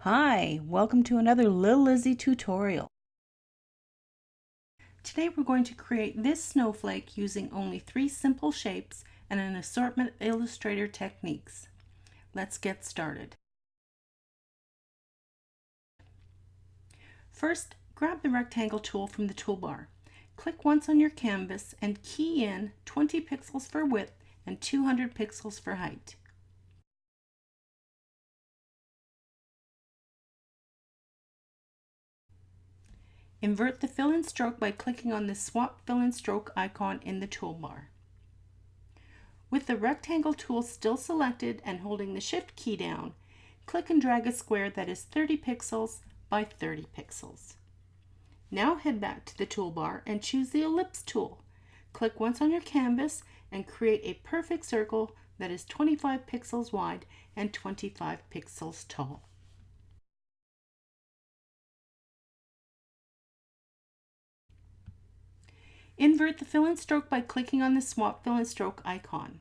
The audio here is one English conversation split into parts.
Hi, welcome to another Lil Lizzy tutorial. Today we're going to create this snowflake using only 3 simple shapes and an assortment of Illustrator techniques. Let's get started. First, grab the rectangle tool from the toolbar. Click once on your canvas and key in 20 pixels for width and 200 pixels for height. Invert the fill and stroke by clicking on the swap fill and stroke icon in the toolbar. With the rectangle tool still selected and holding the shift key down, click and drag a square that is 30 pixels by 30 pixels. Now head back to the toolbar and choose the Ellipse tool. Click once on your canvas and create a perfect circle that is 25 pixels wide and 25 pixels tall. Invert the fill and stroke by clicking on the swap fill and stroke icon.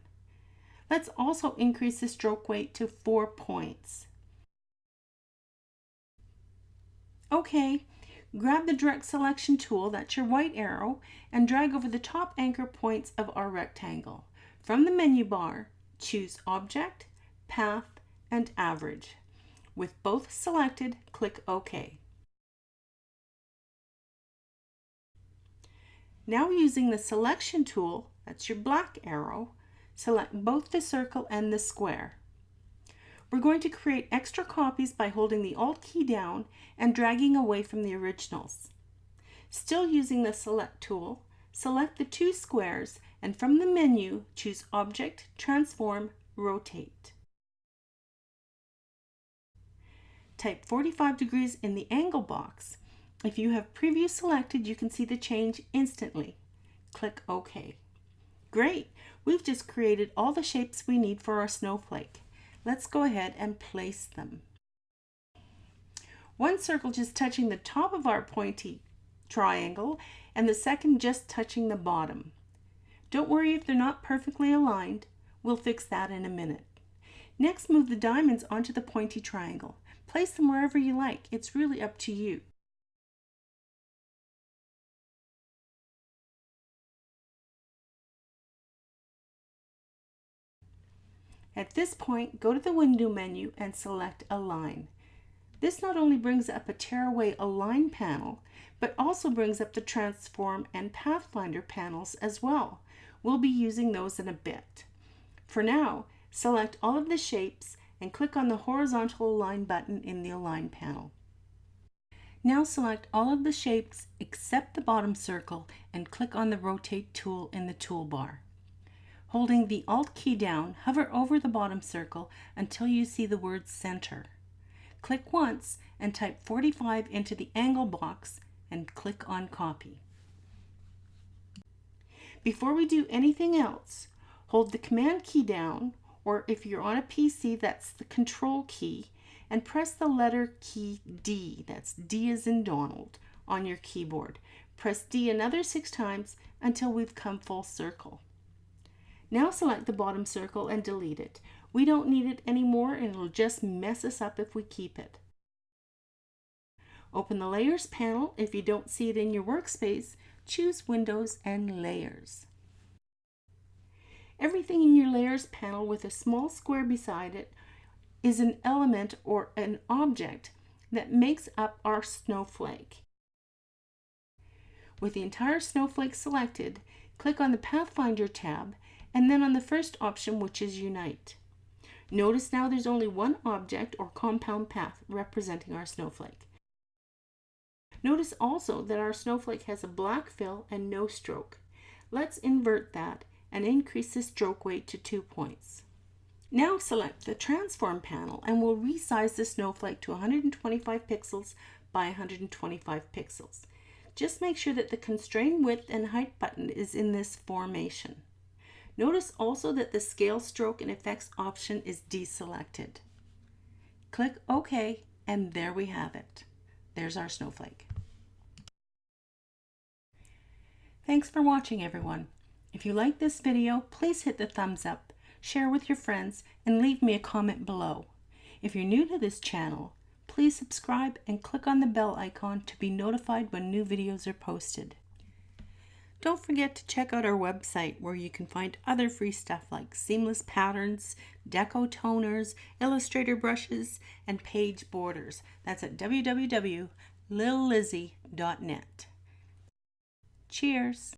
Let's also increase the stroke weight to 4 points. Okay, grab the direct selection tool, that's your white arrow, and drag over the top anchor points of our rectangle. From the menu bar, choose Object, Path, and Average. With both selected, click OK. Now using the selection tool, that's your black arrow, select both the circle and the square. We're going to create extra copies by holding the Alt key down and dragging away from the originals. Still using the select tool, select the 2 squares and from the menu choose Object, Transform, Rotate. Type 45 degrees in the angle box. If you have preview selected, you can see the change instantly. Click OK. Great! We've just created all the shapes we need for our snowflake. Let's go ahead and place them. One circle just touching the top of our pointy triangle and the second just touching the bottom. Don't worry if they're not perfectly aligned. We'll fix that in a minute. Next, move the diamonds onto the pointy triangle. Place them wherever you like. It's really up to you. At this point, go to the window menu and select Align. This not only brings up a Tearaway Align panel, but also brings up the Transform and Pathfinder panels as well. We'll be using those in a bit. For now, select all of the shapes and click on the horizontal Align button in the Align panel. Now select all of the shapes except the bottom circle and click on the Rotate tool in the toolbar. Holding the Alt key down, hover over the bottom circle until you see the word Center. Click once and type 45 into the angle box and click on Copy. Before we do anything else, hold the Command key down, or if you're on a PC, that's the Control key, and press the letter key D, that's D as in Donald, on your keyboard. Press D another 6 times until we've come full circle. Now select the bottom circle and delete it. We don't need it anymore and it'll just mess us up if we keep it. Open the Layers panel. If you don't see it in your workspace, choose Windows and Layers. Everything in your Layers panel with a small square beside it is an element or an object that makes up our snowflake. With the entire snowflake selected, click on the Pathfinder tab and then on the first option, which is Unite. Notice now there's only one object or compound path representing our snowflake. Notice also that our snowflake has a black fill and no stroke. Let's invert that and increase the stroke weight to 2 points. Now select the Transform panel and we'll resize the snowflake to 125 pixels by 125 pixels. Just make sure that the Constrain Width and Height button is in this formation. Notice also that the Scale, Stroke, and Effects option is deselected. Click OK, and there we have it. There's our snowflake. Thanks for watching, everyone. If you like this video, please hit the thumbs up, share with your friends, and leave me a comment below. If you're new to this channel, Please subscribe and click on the bell icon to be notified when new videos are posted. Don't forget to check out our website where you can find other free stuff like seamless patterns, deco toners, Illustrator brushes, and page borders. That's at www.littlelizzie.net. Cheers!